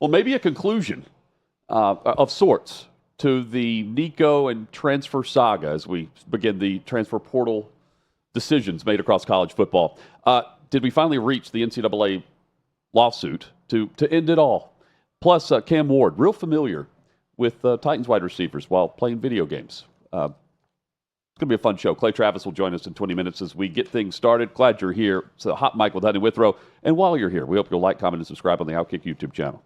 Well, maybe a conclusion of sorts to the Nico and transfer saga as we begin the transfer portal decisions made across college football. Did we finally reach the NCAA lawsuit to end it all? Plus, Cam Ward, real familiar with Titans wide receivers while playing video games. It's going to be a fun show. Clay Travis will join us in 20 minutes as we get things started. Glad you're here. It's a Hot Mic with Honey Withrow. And while you're here, we hope you'll like, comment, and subscribe on the OutKick YouTube channel.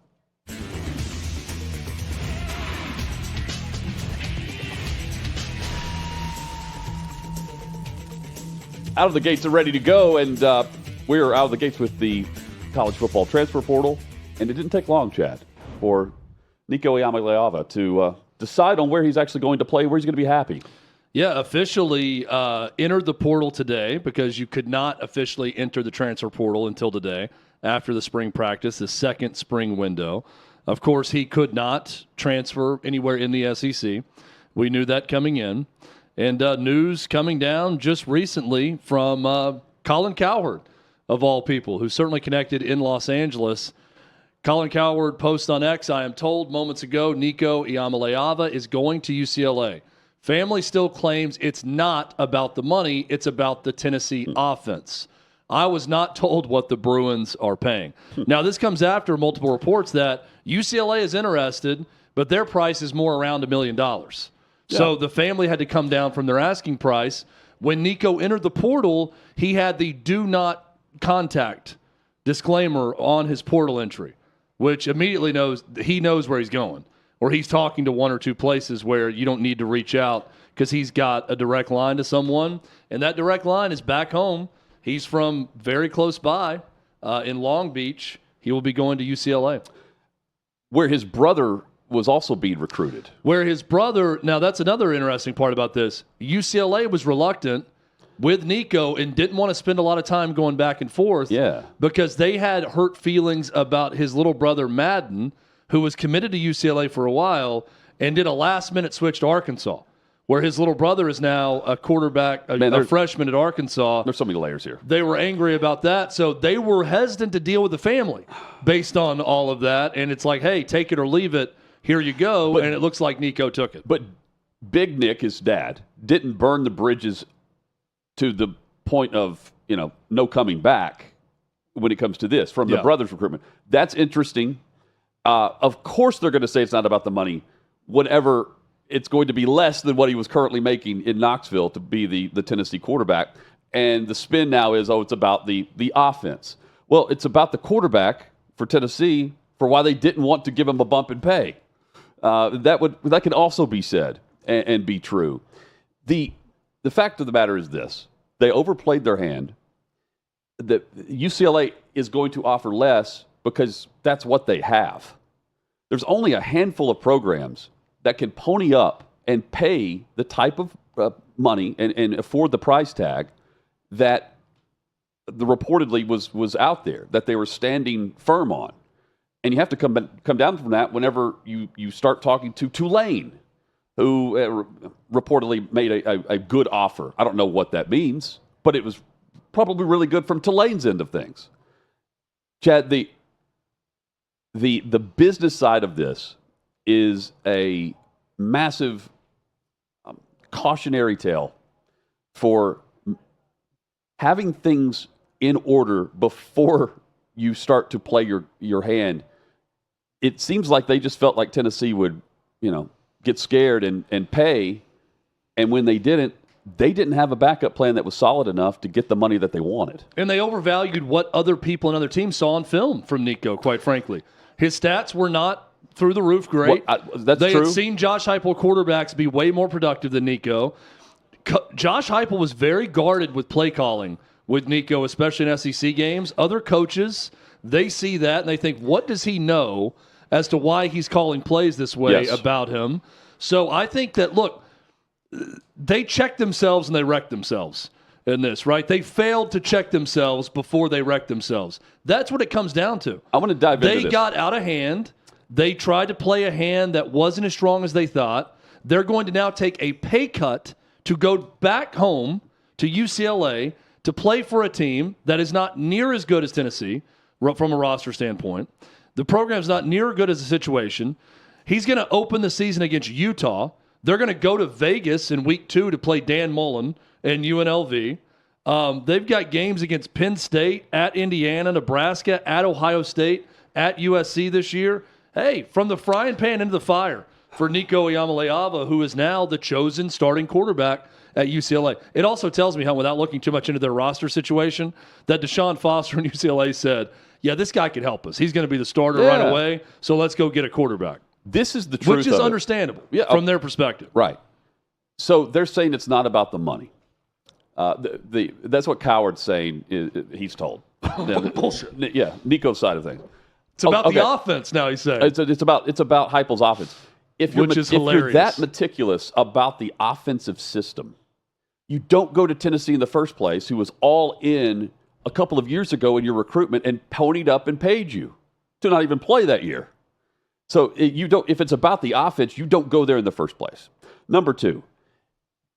Out of the gates and ready to go, and we're out of the gates with the college football transfer portal, and it didn't take long, Chad, for Nico To to decide on where he's actually going to play, where he's going to be happy. Yeah, officially entered the portal today because you could not officially enter the transfer portal until today after the spring practice, the second spring window. Of course, he could not transfer anywhere in the SEC. We knew that coming in. And news coming down just recently from Colin Cowherd, of all people, who's certainly connected in Los Angeles. Colin Cowherd posts on X, I am told moments ago Nico is going to UCLA. Family still claims it's not about the money, it's about the Tennessee offense. I was not told what the Bruins are paying. Now, this comes after multiple reports that UCLA is interested, but their price is more around $1 million. Yeah. So the family had to come down from their asking price. When Nico entered the portal, he had the do not contact disclaimer on his portal entry, which immediately knows where he's going, or he's talking to one or two places where you don't need to reach out because he's got a direct line to someone, and that direct line is back home. He's from very close by in Long Beach. He will be going to UCLA. Where his brother was also being recruited. Now that's another interesting part about this. UCLA was reluctant with Nico and didn't want to spend a lot of time going back and forth because they had hurt feelings about his little brother Madden, who was committed to UCLA for a while and did a last-minute switch to Arkansas, where his little brother is now a quarterback, a freshman at Arkansas. There's so many layers here. They were angry about that, so they were hesitant to deal with the family based on all of that, and it's like, hey, take it or leave it. Here you go, and it looks like Nico took it. But Big Nick, his dad, didn't burn the bridges to the point of, no coming back when it comes to this from the brother's recruitment. That's interesting. Of course they're going to say it's not about the money whenever it's going to be less than what he was currently making in Knoxville to be the Tennessee quarterback. And the spin now is, it's about the offense. Well, it's about the quarterback for Tennessee for why they didn't want to give him a bump in pay. That can also be said and be true. The fact of the matter is this: they overplayed their hand. That UCLA is going to offer less because that's what they have. There's only a handful of programs that can pony up and pay the type of money and afford the price tag that reportedly was out there, that they were standing firm on. And you have to come down from that whenever you start talking to Tulane, who reportedly made a good offer. I don't know what that means, but it was probably really good from Tulane's end of things. Chad, the business side of this is a massive cautionary tale for having things in order before you start to play your hand. It seems like they just felt like Tennessee would, get scared and pay. And when they didn't have a backup plan that was solid enough to get the money that they wanted. And they overvalued what other people and other teams saw on film from Nico, quite frankly. His stats were not through the roof great. That's they true. Had seen Josh Heupel quarterbacks be way more productive than Nico. Josh Heupel was very guarded with play calling with Nico, especially in SEC games. Other coaches, they see that and they think, what does he know as to why he's calling plays this way about him? So I think that, look, they checked themselves and they wrecked themselves in this, right? They failed to check themselves before they wrecked themselves. That's what it comes down to. I want to dive into this. They got out of hand. They tried to play a hand that wasn't as strong as they thought. They're going to now take a pay cut to go back home to UCLA to play for a team that is not near as good as Tennessee from a roster standpoint. The program's not near as good as the situation. He's going to open the season against Utah. They're going to go to Vegas in week 2 to play Dan Mullen and UNLV. They've got games against Penn State, at Indiana, Nebraska, at Ohio State, at USC this year. Hey, from the frying pan into the fire for Nico Iamaleava, who is now the chosen starting quarterback at UCLA. It also tells me how, without looking too much into their roster situation, that Deshaun Foster in UCLA said, yeah, this guy could help us. He's going to be the starter right away, so let's go get a quarterback. This is the truth, which is understandable from their perspective. Right. So they're saying it's not about the money. That's what Coward's saying. He's told. Bullshit. Yeah, Nico's side of things. It's about the offense now. He's saying it's about Heupel's offense. If you're that meticulous about the offensive system, you don't go to Tennessee in the first place, who was all in a couple of years ago in your recruitment and ponied up and paid you to not even play that year. So you don't. If it's about the offense, you don't go there in the first place. Number 2,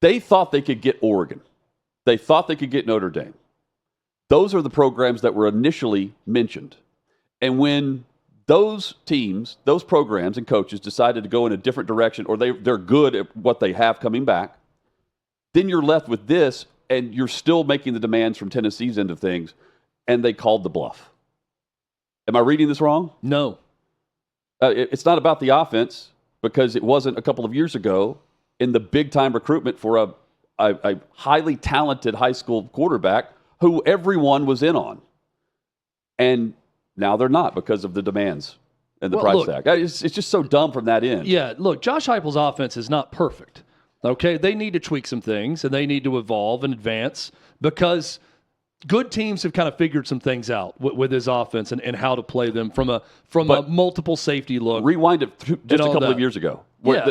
they thought they could get Oregon. They thought they could get Notre Dame. Those are the programs that were initially mentioned. And when those teams, those programs and coaches decided to go in a different direction, or they're good at what they have coming back, then you're left with this, and you're still making the demands from Tennessee's end of things, and they called the bluff. Am I reading this wrong? No. It's not about the offense, because it wasn't a couple of years ago in the big-time recruitment for a highly talented high school quarterback who everyone was in on. And now they're not because of the demands and the price tag. It's just so dumb from that end. Yeah, look, Josh Heupel's offense is not perfect. Okay, they need to tweak some things, and they need to evolve and advance, because good teams have kind of figured some things out with his offense and how to play them from a multiple safety look. Rewind it just a couple of years ago. Where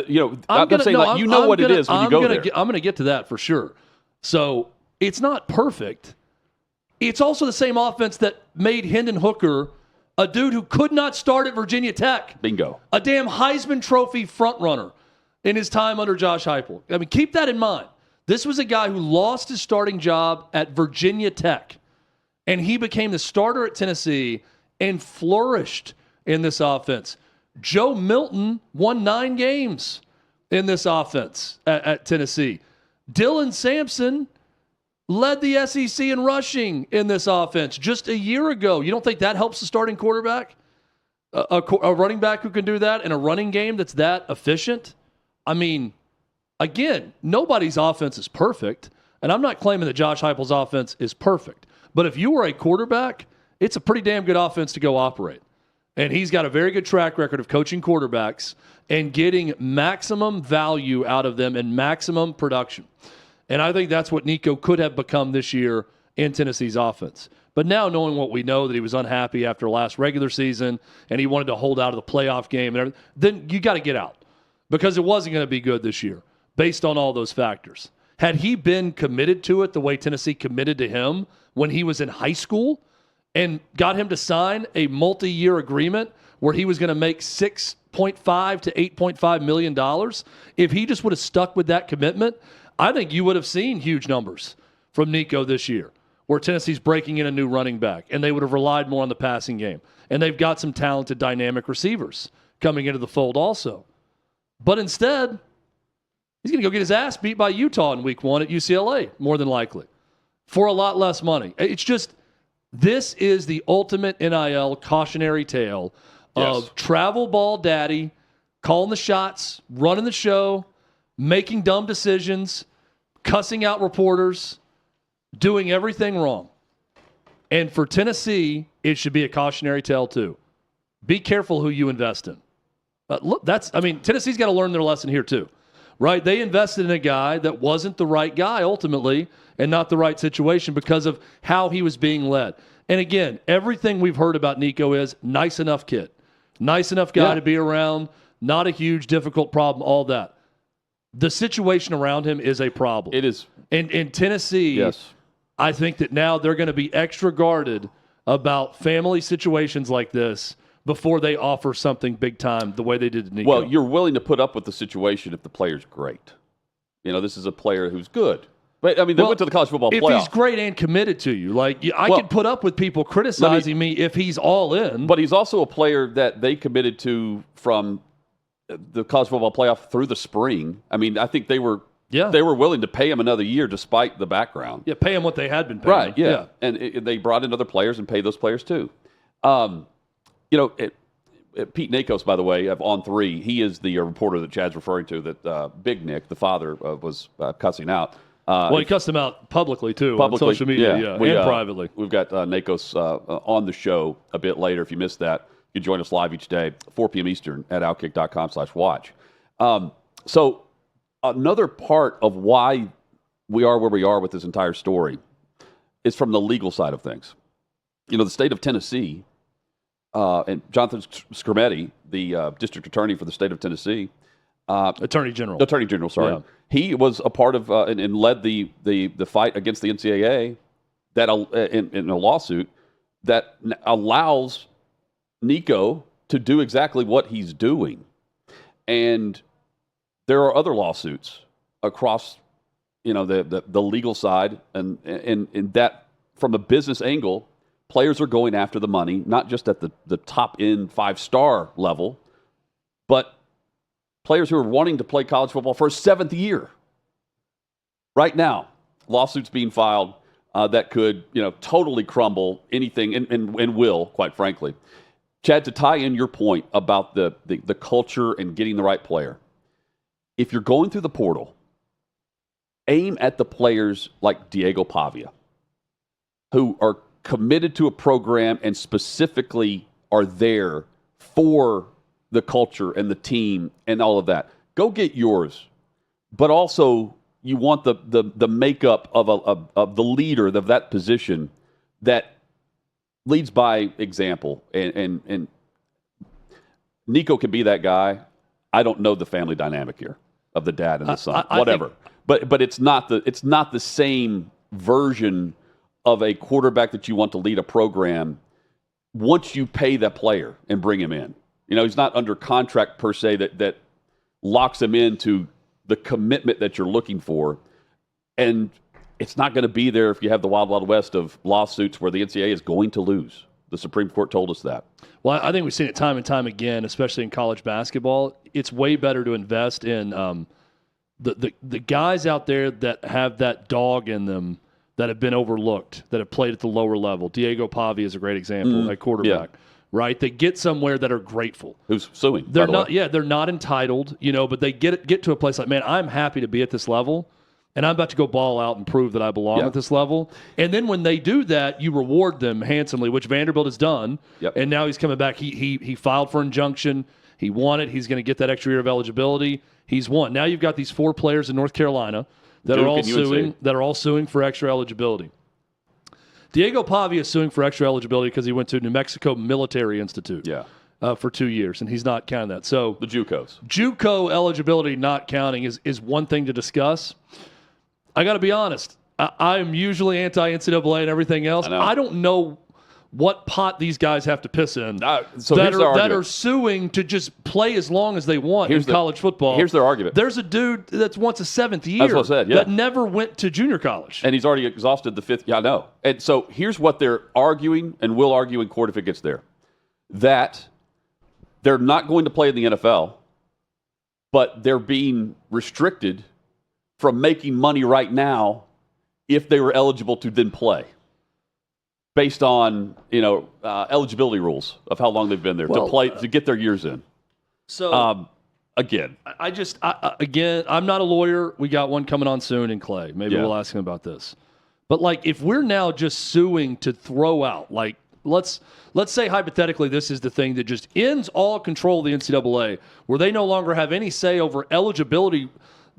I'm saying what it is when you go there. I'm going to get to that for sure. So it's not perfect. It's also the same offense that made Hendon Hooker a dude who could not start at Virginia Tech. Bingo. A damn Heisman Trophy frontrunner in his time under Josh Heupel. I mean, keep that in mind. This was a guy who lost his starting job at Virginia Tech, and he became the starter at Tennessee and flourished in this offense. Joe Milton won 9 games in this offense at Tennessee. Dylan Sampson led the SEC in rushing in this offense just a year ago. You don't think that helps the starting quarterback? A running back who can do that in a running game that's that efficient? I mean, again, nobody's offense is perfect, and I'm not claiming that Josh Heupel's offense is perfect. But if you were a quarterback, it's a pretty damn good offense to go operate. And he's got a very good track record of coaching quarterbacks and getting maximum value out of them and maximum production. And I think that's what Nico could have become this year in Tennessee's offense. But now, knowing what we know, that he was unhappy after last regular season and he wanted to hold out of the playoff game and everything, then you got to get out, because it wasn't going to be good this year based on all those factors. Had he been committed to it the way Tennessee committed to him when he was in high school and got him to sign a multi-year agreement where he was going to make $6.5 to $8.5 million, if he just would have stuck with that commitment, I think you would have seen huge numbers from Nico this year, where Tennessee's breaking in a new running back, and they would have relied more on the passing game. And they've got some talented, dynamic receivers coming into the fold also. But instead, he's going to go get his ass beat by Utah in week 1 at UCLA, more than likely, for a lot less money. It's just, this is the ultimate NIL cautionary tale of travel ball daddy, calling the shots, running the show, making dumb decisions, cussing out reporters, doing everything wrong. And for Tennessee, it should be a cautionary tale too. Be careful who you invest in. Tennessee's got to learn their lesson here too, right? They invested in a guy that wasn't the right guy ultimately and not the right situation because of how he was being led. And again, everything we've heard about Nico is nice enough kid, nice enough guy to be around, not a huge, difficult problem, all that. The situation around him is a problem. It is. In Tennessee, I think that now they're going to be extra guarded about family situations like this before they offer something big time the way they did to Nico. Well, you're willing to put up with the situation if the player's great. This is a player who's good, But, I mean, they went to the college football playoff. If he's great and committed to you, like I can put up with people criticizing me if he's all in. But he's also a player that they committed to from the college football playoff through the spring. I mean, I think they were willing to pay him another year despite the background. Yeah, pay him what they had been paying. Right, yeah. And they brought in other players and paid those players too. Pete Nakos, by the way, of On 3, he is the reporter that Chad's referring to that Big Nick, the father, was cussing out. He cussed him out publicly, too, on social media, and privately. We've got Nakos on the show a bit later. If you missed that, you can join us live each day, 4 p.m. Eastern at OutKick.com/watch. So another part of why we are where we are with this entire story is from the legal side of things. The state of Tennessee, and Jonathan Skrmetti, the district attorney for the state of Tennessee, Attorney General, sorry. Yeah. He was a part of and led the fight against the NCAA that in a lawsuit that allows Nico to do exactly what he's doing. And there are other lawsuits across the legal side, and that from a business angle, players are going after the money, not just at the top end 5-star level, but players who are wanting to play college football for a 7th year. Right now, lawsuits being filed that could totally crumble anything and will, quite frankly. Chad, to tie in your point about the culture and getting the right player, if you're going through the portal, aim at the players like Diego Pavia, who are committed to a program and specifically are there for the culture and the team and all of that. Go get yours. But also, you want the makeup of the leader of that position that leads by example. And Nico can be that guy. I don't know the family dynamic here of the dad and the son. Whatever. But it's not the same version of a quarterback that you want to lead a program once you pay that player and bring him in. He's not under contract per se that locks him into the commitment that you're looking for. And it's not going to be there if you have the wild, wild west of lawsuits where the NCAA is going to lose. The Supreme Court told us that. Well, I think we've seen it time and time again, especially in college basketball. It's way better to invest in the guys out there that have that dog in them that have been overlooked, that have played at the lower level. Diego Pavia is a great example, a quarterback. Yeah. Right, they get somewhere that are grateful. Who's suing? They're not. Yeah, they're not entitled. But they get to a place like, man, I'm happy to be at this level, and I'm about to go ball out and prove that I belong at this level. And then when they do that, you reward them handsomely, which Vanderbilt has done. Yep. And now he's coming back. He filed for injunction. He won it. He's going to get that extra year of eligibility. He's won. Now you've got these 4 players in North Carolina that are all suing for extra eligibility. Diego Pavia is suing for extra eligibility because he went to New Mexico Military Institute for 2 years, and he's not counting that. So the JUCOs. JUCO eligibility not counting is one thing to discuss. I got to be honest. I'm usually anti-NCAA and everything else. I don't know what pot these guys have to piss in that are suing to just play as long as they want in college football. Here's their argument. There's a dude that's wants a 7th year that never went to junior college. And he's already exhausted the 5th. Yeah, I know. And so here's what they're arguing and will argue in court if it gets there. That they're not going to play in the NFL, but they're being restricted from making money right now if they were eligible to then play. Based on eligibility rules of how long they've been there to play to get their years in. So again, I'm not a lawyer. We got one coming on soon in Clay. Maybe we'll ask him about this. But if we're now just suing to throw out, let's say hypothetically this is the thing that just ends all control of the NCAA, where they no longer have any say over eligibility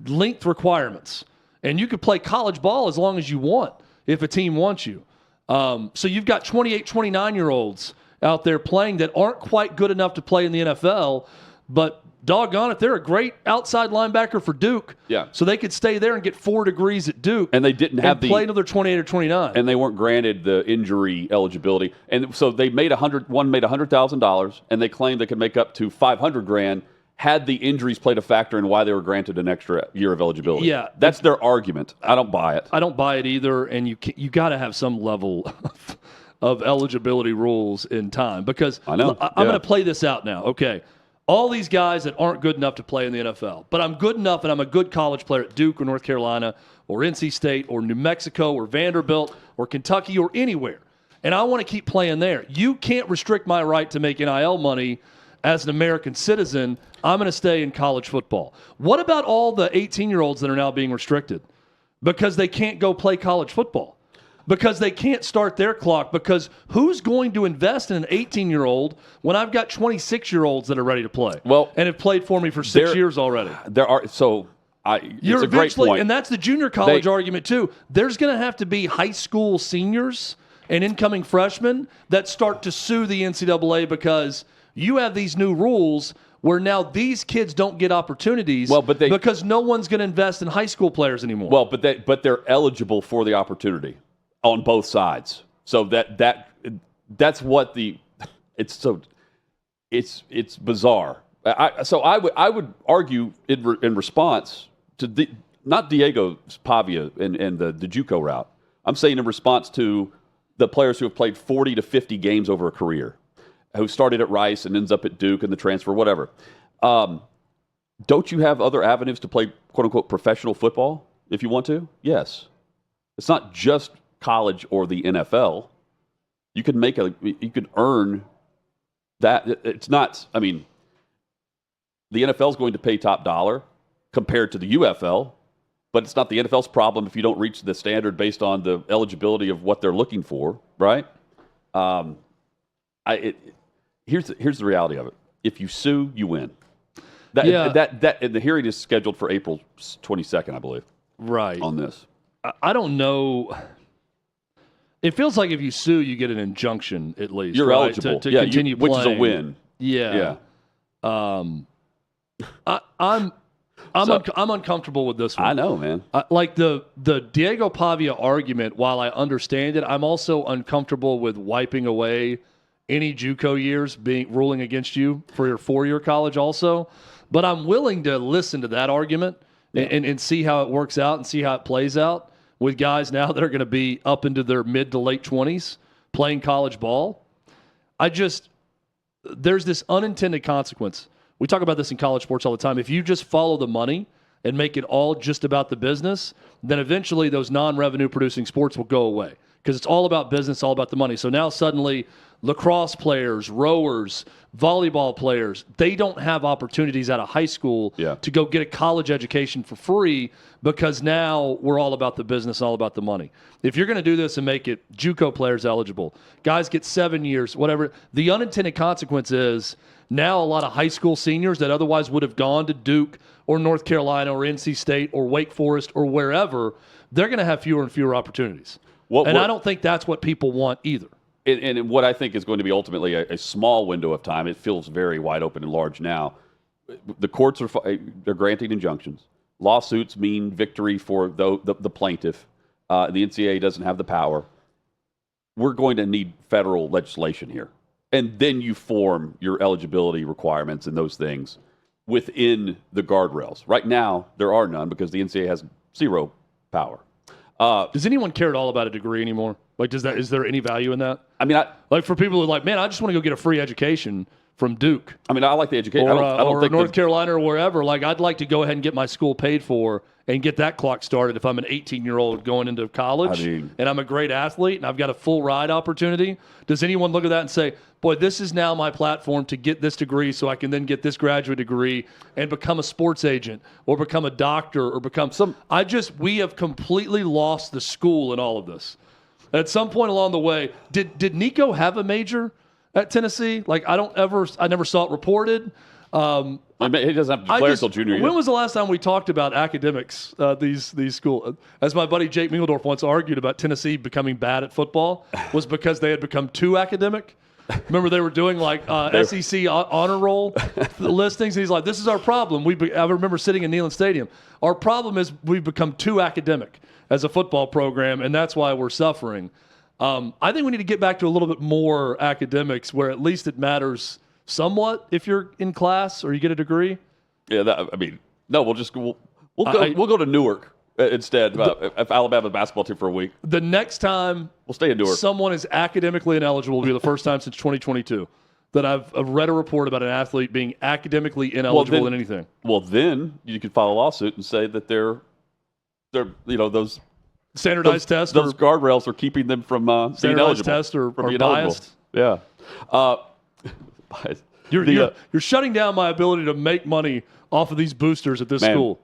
length requirements, and you could play college ball as long as you want if a team wants you. So you've got 28, 29-year-olds out there playing that aren't quite good enough to play in the NFL, but doggone it, they're a great outside linebacker for Duke. Yeah. So they could stay there and get 4 degrees at Duke. And they didn't have play until they're 28 or 29. And they weren't granted the injury eligibility. And so they made $100,000, and they claimed they could make up to $500,000 had the injuries played a factor in why they were granted an extra year of eligibility. Yeah. That's their argument. I don't buy it. I don't buy it either, and you got to have some level of eligibility rules in time because I know. I'm going to play this out now. Okay, all these guys that aren't good enough to play in the NFL, but I'm good enough and I'm a good college player at Duke or North Carolina or NC State or New Mexico or Vanderbilt or Kentucky or anywhere, and I want to keep playing there. You can't restrict my right to make NIL money as an American citizen. I'm going to stay in college football. What about all the 18-year-olds that are now being restricted because they can't go play college football? Because they can't start their clock, because who's going to invest in an 18-year-old when I've got 26-year-olds that are ready to play and have played for me for 6 years already? It's a great point. And that's the junior college argument too. There's going to have to be high school seniors and incoming freshmen that start to sue the NCAA because you have these new rules where now these kids don't get opportunities because no one's going to invest in high school players anymore. Well, but they're eligible for the opportunity on both sides. So that's what it's bizarre. I would argue in response to not Diego Pavia and the JUCO route. I'm saying in response to the players who have played 40 to 50 games over a career, who started at Rice and ends up at Duke in the transfer, whatever. Don't you have other avenues to play quote-unquote professional football if you want to? Yes. It's not just college or the NFL. You could earn that. It's not, I mean, the NFL is going to pay top dollar compared to the UFL, but it's not the NFL's problem if you don't reach the standard based on the eligibility of what they're looking for, right? Here's the reality of it. If you sue, you win. The hearing is scheduled for April 22nd, I believe. Right. On this. I don't know. It feels like if you sue, you get an injunction at least. You're eligible to continue playing. Which is a win. Yeah. I'm uncomfortable with this one. I know, man. Like the Diego Pavia argument, while I understand it, I'm also uncomfortable with wiping away any JUCO years ruling against you for your 4-year college also. But I'm willing to listen to that argument and see how it works out and see how it plays out with guys now that are going to be up into their mid to late 20s playing college ball. There's this unintended consequence. We talk about this in college sports all the time. If you just follow the money and make it all just about the business, then eventually those non-revenue producing sports will go away because it's all about business, all about the money. So now suddenly lacrosse players, rowers, volleyball players, they don't have opportunities out of high school to go get a college education for free because now we're all about the business, all about the money. If you're going to do this and make it JUCO players eligible, guys get 7 years, whatever, the unintended consequence is now a lot of high school seniors that otherwise would have gone to Duke or North Carolina or NC State or Wake Forest or wherever, they're going to have fewer and fewer opportunities. I don't think that's what people want either. And what I think is going to be ultimately a small window of time, it feels very wide open and large now. The courts they're granting injunctions. Lawsuits mean victory for the plaintiff. The NCAA doesn't have the power. We're going to need federal legislation here. And then you form your eligibility requirements and those things within the guardrails. Right now, there are none because the NCAA has zero power. Does anyone care at all about a degree anymore? Like, is there any value in that? I mean, like for people who are like, man, I just want to go get a free education from Duke. I mean, I like the education. Or North Carolina or wherever. Like, I'd like to go ahead and get my school paid for and get that clock started if I'm an 18-year-old going into college and I'm a great athlete and I've got a full ride opportunity. Does anyone look at that and say, boy, this is now my platform to get this degree so I can then get this graduate degree and become a sports agent or become a doctor or become we have completely lost the school in all of this. At some point along the way, did Nico have a major at Tennessee? Like, I never saw it reported. He doesn't have to declare until junior year. When was the last time we talked about academics, these schools? As my buddy Jake Mingledorf once argued about Tennessee becoming bad at football was because they had become too academic. Remember they were doing like SEC honor roll listings, and he's like, this is our problem. I remember sitting in Neyland Stadium. Our problem is we've become too academic as a football program, and that's why we're suffering. I think we need to get back to a little bit more academics where at least it matters somewhat if you're in class or you get a degree. Yeah, no, we'll go to Newark instead. If Alabama basketball team for a week. The next time we'll stay in Newark. Someone is academically ineligible will be the first time since 2022 that I've read a report about an athlete being academically ineligible in anything. Well, then you could file a lawsuit and say that they're those standardized tests. Those guardrails are keeping them from being eligible. Tests or biased. Yeah. You're shutting down my ability to make money off of these boosters at this school.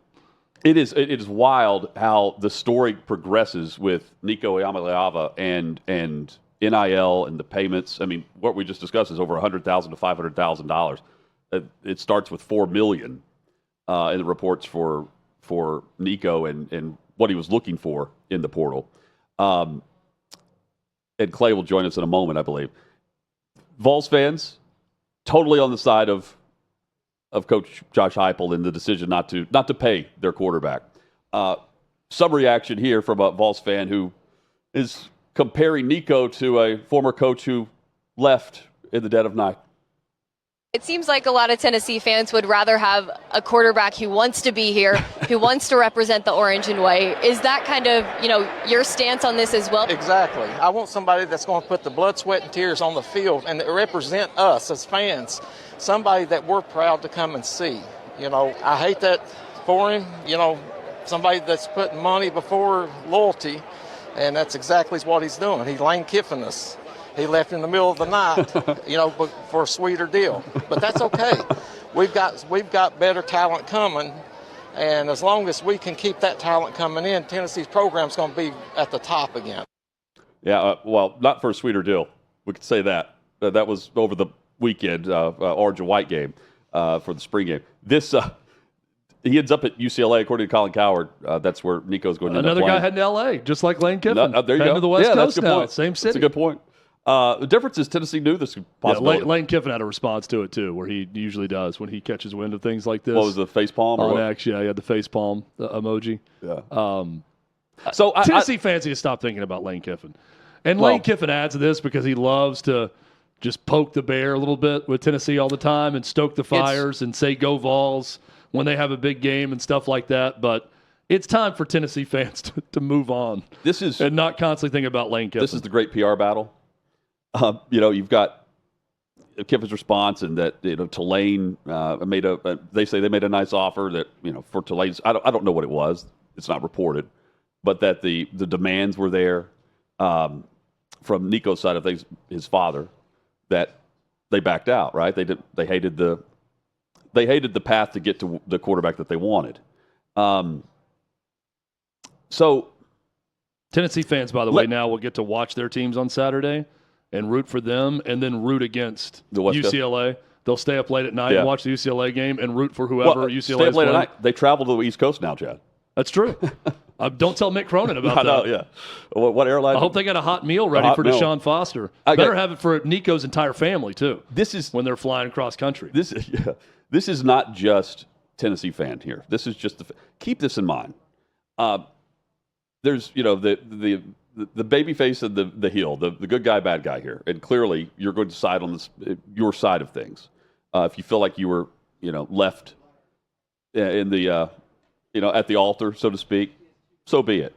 It is wild how the story progresses with Nico To UCLA and NIL and the payments. I mean, what we just discussed is over $100,000 to $500,000. It starts with $4 million in the reports for Nico and what he was looking for in the portal. And Clay will join us in a moment, I believe. Vols fans, totally on the side of Coach Josh Heupel in the decision not to pay their quarterback. Some reaction here from a Vols fan who is comparing Nico to a former coach who left in the dead of night. It seems like a lot of Tennessee fans would rather have a quarterback who wants to be here, who wants to represent the orange and white. Is that kind of, your stance on this as well? Exactly. I want somebody that's going to put the blood, sweat, and tears on the field and represent us as fans, somebody that we're proud to come and see. I hate that for him, somebody that's putting money before loyalty, and that's exactly what he's doing. He's Lane Kiffin'd us. He left in the middle of the night, for a sweeter deal. But that's okay. We've got better talent coming, and as long as we can keep that talent coming in, Tennessee's program's going to be at the top again. Yeah, well, not for a sweeter deal. We could say that. That was over the weekend, orange and white game for the spring game. This he ends up at UCLA, according to Colin Cowherd. That's where Nico's going to end up playing. Another guy heading to L.A., just like Lane Kiffin. There you heading go. to the West Coast now, point. same city. That's a good point. The difference is Tennessee knew this possibility. Yeah, Lane Kiffin had a response to it, too, where he usually does when he catches wind of things like this. What was the face palm? On X, yeah, he had the face palm emoji. Yeah. So Tennessee fans need to stop thinking about Lane Kiffin. And Lane Kiffin adds to this because he loves to just poke the bear a little bit with Tennessee all the time and stoke the fires and say go Vols when they have a big game and stuff like that. But it's time for Tennessee fans to move on. And not constantly think about Lane Kiffin. This is the great PR battle. You've got Kiffin's response, and that Tulane they say they made a nice offer that for Tulane's. I don't know what it was. It's not reported, but that the demands were there from Nico's side of things, his father, that they backed out. Right? They hated the path to get to the quarterback that they wanted. So Tennessee fans, by the way, now will get to watch their teams on Saturday and root for them, and then root against UCLA. They'll stay up late at night and watch the UCLA game and root for whoever UCLA stay up late at night. They travel to the East Coast now, Chad. That's true. Don't tell Mick Cronin about that. No, yeah. What airline? I hope they got a hot meal ready for Deshaun Foster. Better have it for Nico's entire family, too. When they're flying across country. This is not just Tennessee fan here. This is just keep this in mind. There's the baby face and the heel, the good guy, bad guy here. And clearly you're going to side on your side of things. If you feel like you were, left in the, at the altar, so to speak, so be it.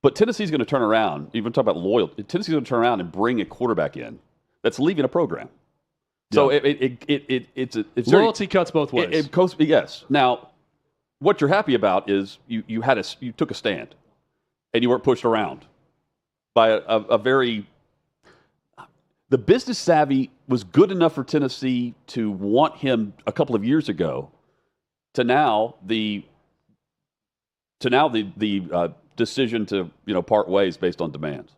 But Tennessee's going to turn around, even talk about loyalty, Tennessee's going to turn around and bring a quarterback in that's leaving a program. So it's loyalty cuts both ways. Yes. Now, what you're happy about is you took a stand and you weren't pushed around by a very – the business savvy was good enough for Tennessee to want him a couple of years ago to now the decision to part ways based on demands.